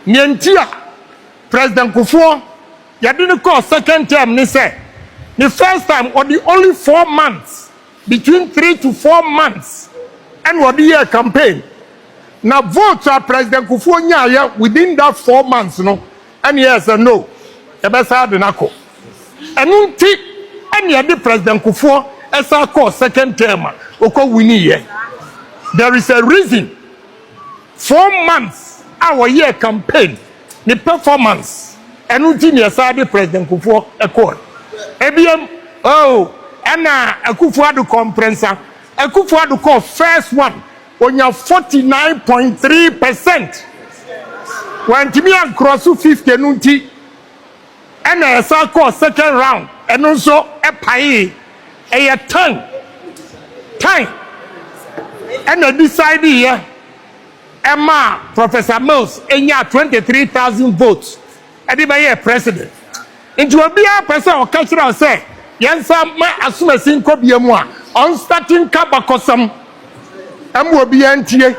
Nientia President Kufuor ya didn't call second term ni say the first time or the only 4 months between 3 to 4 months and what the year campaign now vote to President Kufuor nya within that 4 months no and yes and no e be sa de nako enunti and ya the President Kufuor esa call second term oko wini ye there is a reason 4 months our year campaign the performance enunti ni esa the President Kufuor e call ebiem oh ana Akufo-Addo comprensa Akufo-Addo call first one onya 49.3% when timi an cross 50 nunti ana esa call second round eno so e pai e 10 and decide here Emma Professor Mills enya 23,000 votes e di be president into obi a person o catch am say yensa ma asumasi nkobiamu a on starting kabakosam am obi antie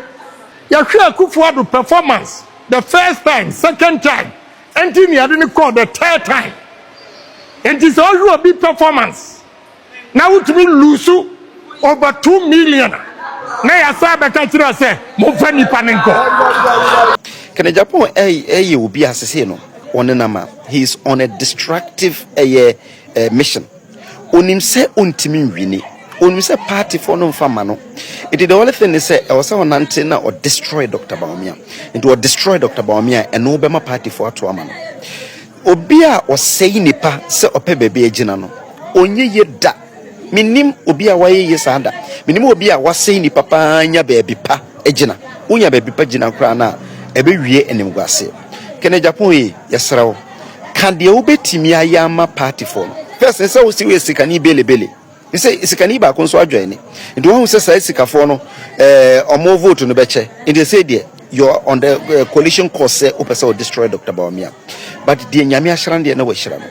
ya hwe Akufo-Addo performance the first time second time and ni ade ni call the third time and is all obi performance now to me lose over 2 million na ya sabe catch am say mo fani panenko can Agyapong obi asese no onenama he is on a destructive mission onim se ontimi nwini onim se party for no fama no it the only thing is say e was on antenna or destroy Dr. Bawumia and to destroy Dr. Bawumia and no bema party for to ama no obi a o sei nipa se ope bebe agina no onye ye da minim obi a waye ye sanda minim obi a wasei nipa pa nya bebe pa agina onya bebe pa gina kra na ebe wie enim gwase kene Agyapong yesrawo kan de obetimi ayama party for no first say we see sikani bele you say sikani ba kon so adwene and one who say sikafo no omo vote no beche and they say there you are on the coalition course say opese will destroy Dr. Bawumia but the nyame ahran de na wa hira no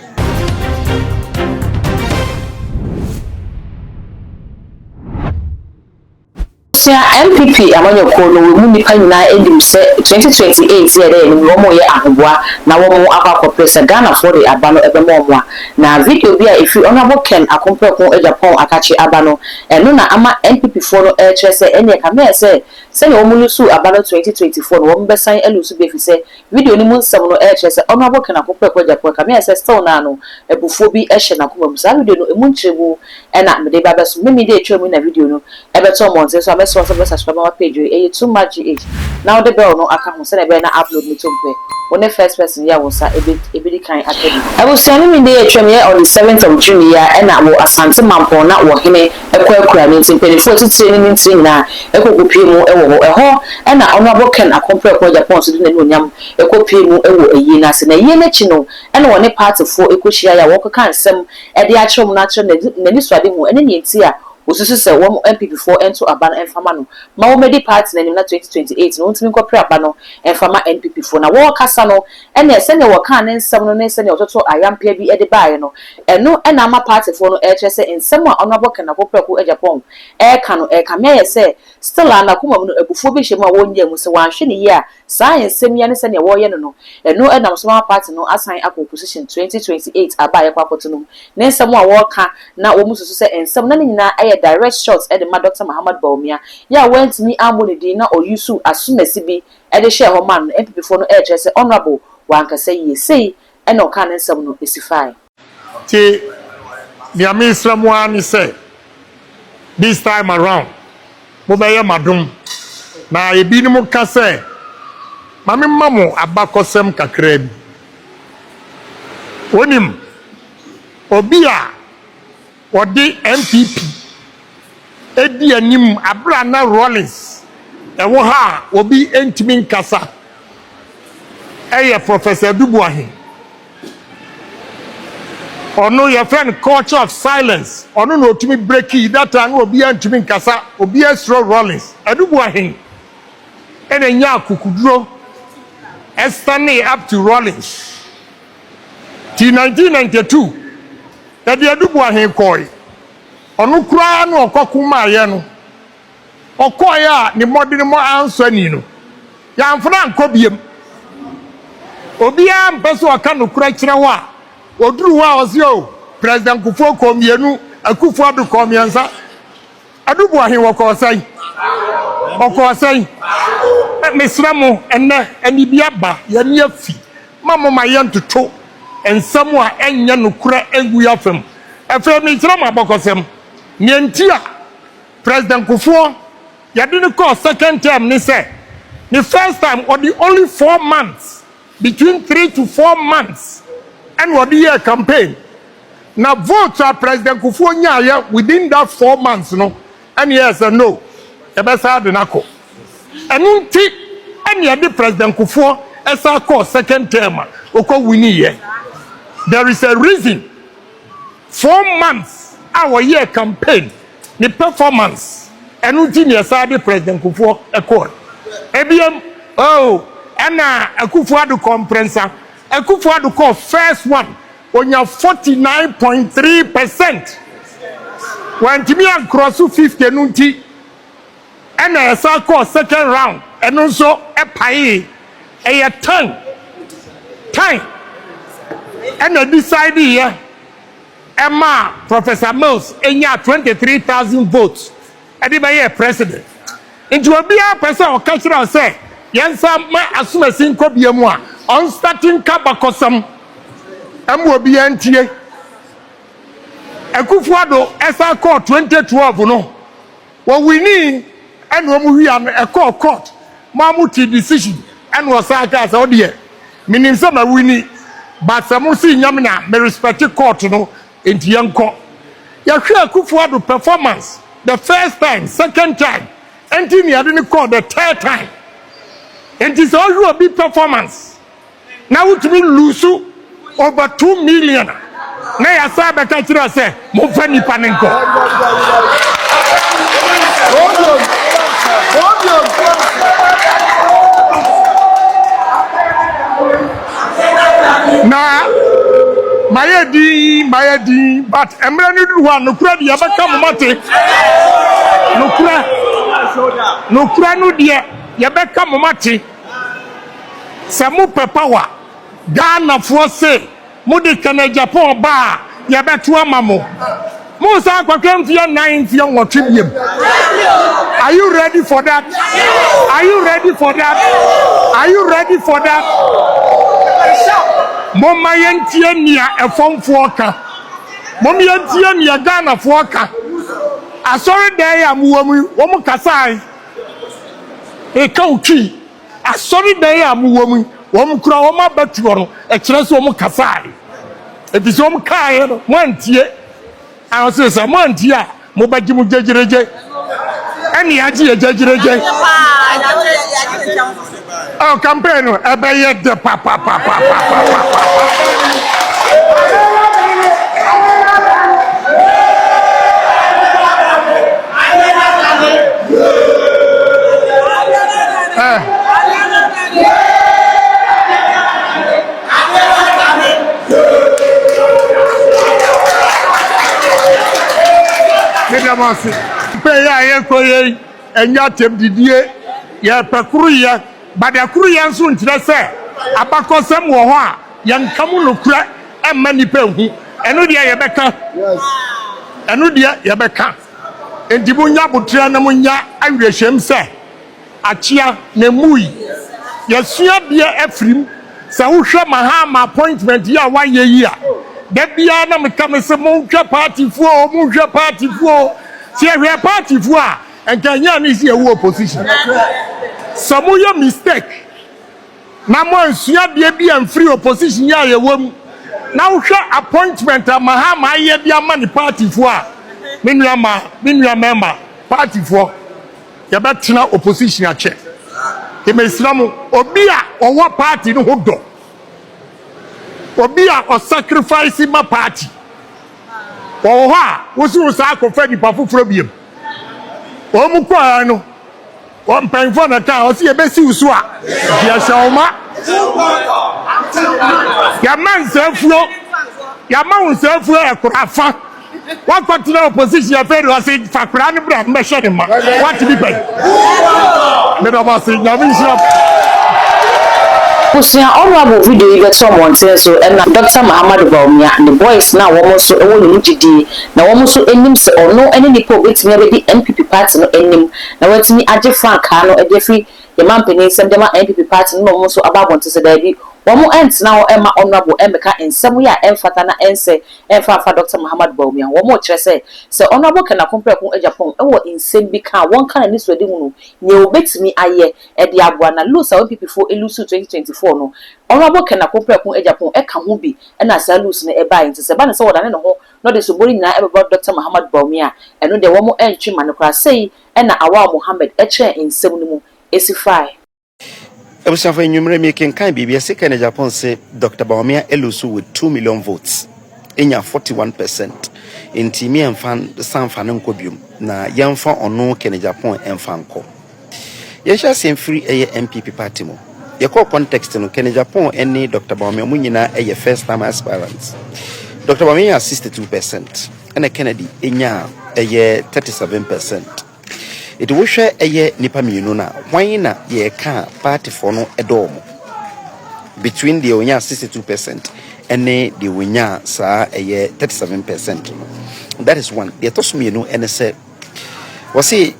MPP amanyo kono we mu nipa nyina edim se 2028 ye dey ni wo ye ahoboa na wo mu akwa presa Ghana for the abano ebemo a na video bi a ifi honorable Ken Akompeko Agyapong akachi abano eno na ama MPP for no se enye ka me se ne wo mu lusu abano 2024 no wo besan elusu be fi se video ni mu nsem no se honorable Ken Akompeko Agyapong ka me se still na no ebufuo bi ehye na koma mu sa video no emu nkyrebu ena me de ba beso me de etwa mu na video no ebeto mo nse so so subscribe my page too much now the bell no aka ho say na be na upload me to be when the first person here was a bit kind academy I was telling me the atwam here on the 7th of June here and I will asante mampo na wo hene ekwa me tin penifo titire ni tin na ekokopie mu ewo ho and na honorable Ken Akompeko Agyapong so do na onyam ekopie mu ewo eyi na se na eyi na chi no and one party for ekohia ya wo kan nsem e de achom na achre na ni swade mu ene ni enti a osusu se wo MPP for ento abano enfama no ma wo medi party na nim na 2028 no ntimi nkopre abano enfama NPP for na wo kasa no ene se ne wo kan ne nsem no ne se ne ototo ayampia bi ede baaye no eno ena ma party for no se nsem a honorable Ken Akompeko Agyapong ka no ka me ye se still na kuma no ebufuo bi hyema wo nya mu se wanhwe ne ye a science nsem ya ne se ne wo ye no eno ena so ma party no assign akọ position 2028 abaaye kwakoto no ne nsem a wo ka na wo mususu se nsem na nyina direct shots at the Dr. Muhammad Bawumia ya went me amoni na or yusu asumesi bi e de share ho man MPP for no say honorable wanka say ye say e no kan nsem no esify ti the Islam one say this time around mo be ye madum na ebi ni mo ka say mame mamo abakosem kakra bi wonim obi a odi MPP edi anim abra na Rollins ewo ha obi entimi nkasa eye Professor Dubuahin ono your friend culture of silence ono no otimi break that time obi entimi nkasa obi esro Rollins Dubuahin ene nya akukuduro estani up to Rollins till 1992 edi Dubuahin koi onu kura no okokuma ye no okoya ni modern mo answer ni no ya mfuna nkobiem Obia mpeso aka no kura kire ho a oduru ho a ozio President Kufuor komienu Akufo adu komiansa adubu ahin wokosai mesramo enne ani biaba ye ne afi mamo mayentoto ensam a enye no kura egu yafem efe mi kirama abokosem ne ntia President Kufuor yade ne call second term ni say the first time or the only 4 months between 3 to 4 months and what the year campaign now vote to President Kufuor nya within that 4 months no and yes and no e be sa de nako enunti and ye the President Kufuor esa call second term oko wini ye there is a reason 4 months our year campaign the performance enunti ne esa de President Kufuor e call ebiem oh ana Kufuor do comprensa Kufuor do call first one onya 49.3% when timi cross 50 nunti ana esa call second round eno so e pai e 10 and decide here Emma Professor Mills enya 23,000 votes e dey be president into obia person o catch am say yensa ma asumasin ko biemu a on starting kabakosam emu obia ntie Kufuor do esa court 2012 no wo wini enu omu wi an e court mamuti decision and was aka so de minim say ma wini but some see nyam na me respect court no enti yenko ya hwe Kufuor do performance the first time second time enti me ade ne call the third time enti so you be performance now to be lose over 2 million na ya sa be ka kira say mo fa nipa ne nko na mayedi but emre ni du one nokura de yabeka momate nokura no de yabeka momate samu pepawa Ghana for say mudi kana Agyapong ba yabeto amamo Musa kwakem fia 9 fia nwotwebiem. Are you ready for that? Are you ready for that? Are you ready for that? Mama yentie nia efomfo ka. Mama yentie nia Ghana fo ka. Asori dan ya muwamu wo mu kasai. E ka utwi. Asori dan ya muwamu wo mu kura wo ma batuo no e kire so wo mu kasai. E bi so wo mu kai no mo antie. I was saying, Samantia, Mobajimu Jajireje, and Yaji Jajireje. Oh, campaign, I buy the papa. Pay ya koye enya tem didie ya pakuru ya badakuru ya nso ntire se abakosem wo ho a yankamu nokura emma nipa hu eno dia ye beka eno dia ye beka entibu nya botra na munya awrehwem se achia na mui yesua bia afrim se wo hwe mahama appointment ya waye yi a da bia na meka me se mo hwe party fuo see we are party for and Kenya is here opposition. Some of your mistake. Now one suya be and free opposition ya ye wom. Now share appointment Mahama ye be a money party for. Minua member party for. Ya betina opposition a check. He may slam obia or what party no hodo. Obia or sacrificing my party. Oha wosu sa akofo nipa foforo biem o mu kwa no o mpanfo na ka o se ye besi usu a ya shawma ya man sefuo e kurafa wa kwatira opposition ya fere o se fakura ne bra me hwe ne ma what be pai me do ba se nyame nshira Usia honorable video you get someone say so and Dr. Muhammad Bawumia and the boys now almost so ewo mujidi na almost so enim se ono ene nipo betimi abedi MPP party no enim na watimi age frank no e defi ye mampeni sem dem MPP party no almost so ababonte se dabi womo ent na ema honorable emeka ensem ya emfata na ense emfa Dr. Muhammad Bawumia womo kire se honorable kana kompre ko Agyapong ewo ensem bi ka won kana ni so de hunu ne obetimi aye e de aboa na lose MPP for elusu 2024 no honorable kana kompre ko Agyapong e ka ho bi e na sa lose ne e ba enti se ba ne se wodane ne ho no de so bori na e ba Dr. Muhammad Bawumia eno de womo entwi manokra sei e na awa Muhammad e kire ensem no mu esifai Ebusa for enyumre making kan bibia se kan Agyapong say Dr. Bawumia elusu with 2 million votes. Enya 41%. Enti mi enfan sanfa ne nkobium na yemfa ono kan Agyapong enfan nko. Yesha sem free MPP party mo. Ye call context no kan Agyapong ene Dr. Bawumia mu nyina first time aspirants. Dr. Bawumia 62%. Ene Kennedy enya 37%. It will share nipa mienu na wan na ye ka party for no edomo between the onya 62% and the onya sa 37%. That is one. The toss mienu and say was say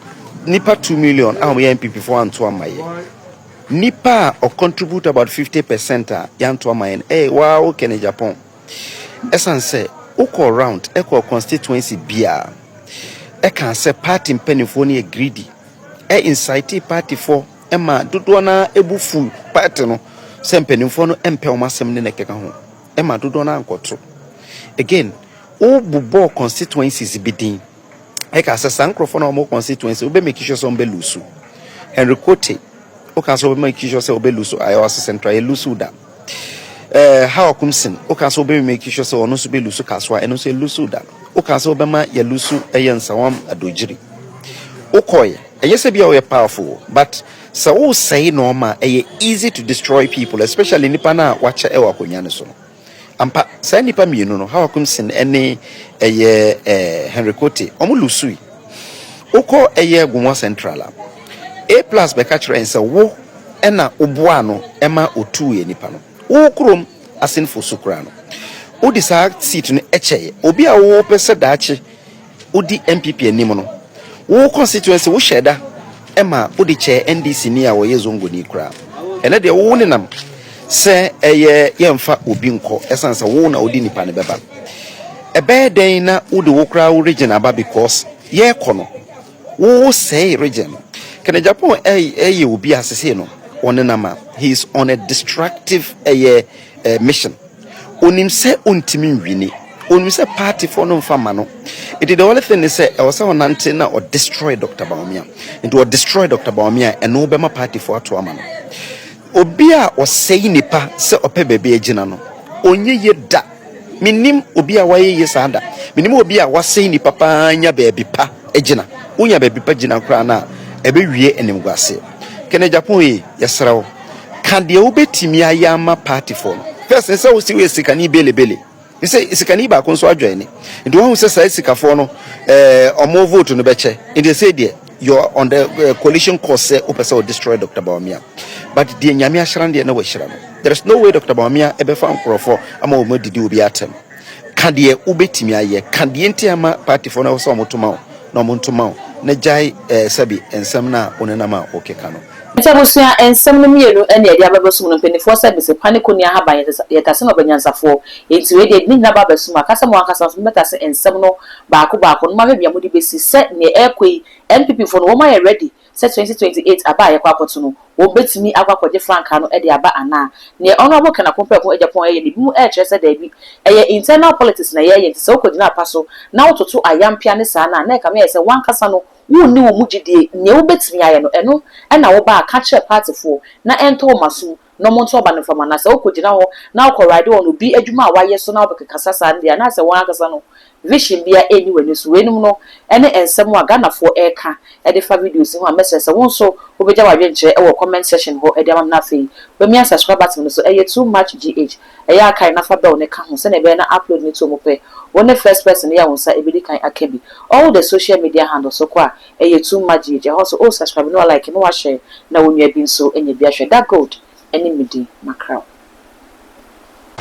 nipa 2 million am MPP for anto amaye nipa or contribute about 50% yanto amaye wow Kenya Japan esan say uko round equal constituency bia e can say party mpanifo na greedy e incite party for e ma dodo na ebufu party no se mpanifo no empe o masem ne nekeka ho e ma dodo na ankoto again o bubo constituencies bidin e ka say sankrofo na o constituency obe make sure some be lusu Henry Kote o ka so be make sure say obe lusu ayo central lusu da how kumsin o ka so be make sure say ono so be lusu kaswa eno so lusu da o ka so be ma ye lusu ensawam adojiri okoye eyese bia we powerful but so wo say no ma easy to destroy people especially nipa na wacha e wakonya ne so no ampa say nipa mienu no how kumsin ene Henry Kote omo lusu oko Gumwa Central A+ be catch and say wo ena oboa no ema otu ye nipa no wo krom asenfo sukra no odi sa seat no eche obi a wo pese daache odi MPP anim no wo constituency wo sheda ema odi che NDC ni a wo yezongo ni kra ene de wo ne nam se yemfa obi nko esansa wo na odi nipa ne beba ebe den na odi wo kra wo region aba because ye kono wo say region Kenya Japan obi asese no onenama he is on a destructive mission onim se ontimi nwini onim se party for no fama no it the only thing is say e was on antenna or destroy Dr. Bawumia and or destroy Dr. Bawumia and no bema party for to ama no obi a o say nipa se ope bebe agina no onye ye da minim obi a waye ye sanda minim obi a wasay nipa pa nya bebe pa agina unya bebe pa gina kra na ebe wie enim gwase Kenya Japan yesrawo kan de obetimi ayama party for no first say we see we sikani bele you say sikani ba kon so adwene and one who say sikafo no omo vote no beche and they say there you are on the coalition course say opese will destroy Dr. Bawumia but the nyame ahran de na we hira no there is no way Dr. Bawumia ebe fa nkrofo ama o madidi obi atem kan de obetimi aye kan de entiama party for no so omotoma na omontoma na jai sabi ensam na onenama okeka no Itabusia ensem no mienu ene ade ababesum no penifo service paniko ni ahaba yetase no banyansafo enti we de ni na babesum akasa mo akasa so metase ensem no baako no ma bia modi besi se ne ekoi MPP for no wo ma ye ready se 2028 aba ye kwakoto no wo betimi akwakoje franka no ede aba ana ne honorable kana compare ko Agyapong ye ni bimu e kire se da bi internal politics na ye enti se okodina apaso na wototo ayampia ne sa na e ka me ye se wankasa no woni wo mugide ne wo betimi aye no eno na wo ba ka kire party for na ento maso no monto oba ne fama na se okodina ho na okoride won obi adwuma a waye so na obekasa sa ndia na se wankasa no vision bia eni wani so wenum no ene ensem a Ghana for eka e de fa videos ho a message won so obeja wa dwenche e wo comment section ho e de am na fe we mi subscribe button so e too much gh e ya kai na fa bell ne ka ho se na be na upload ni to mo pe won the first person ya won sa e be kan akabi all the social media handles so kwa e too much gh also all subscribe no like no wa share na wonua bi so enya bi ahwe that good enemy macro.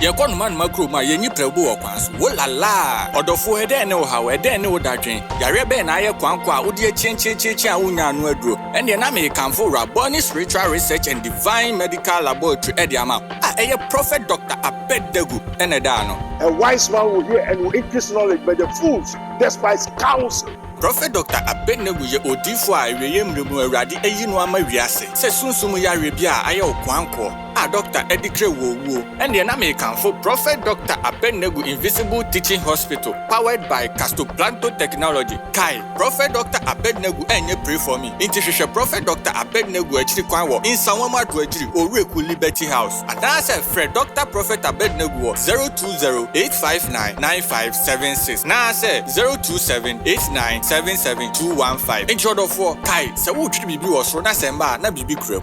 Ye kon man makro ma ye nyiprebu okwanso wo lala odofo ede ne wo hawe ede ne wo dadwen yare be na ye kwankwa wo de chenchecheche a wonya no aduro ene na me kanfo Raboni Spiritual Research and Divine Medical Laboratory ede ama eye Prophet Dr. Abednego ene da no. A wise man will hear and will increase knowledge, but the fools despise counsel. Prophet Dr. Abednego ye odifo a eweye mremu awrade ayi no ama wiase se sunsumu yare bia aye okwanko Dr. Edikre Wowo and the name for Prophet Dr. Abednego Invisible Teaching Hospital powered by Castoplanto Technology. Kai Prophet Dr. Abednego enye pray for me. Intishisha Prophet Dr. Abednego echiri kwanwo in Sawama Dwejiri Oreku Liberty House. And I said Fred Dr. Prophet Abednego 020-859-9576. Now I said 027-8977-215. In short of 4 Kai se wo tiri bibi was na semba na bibi krem.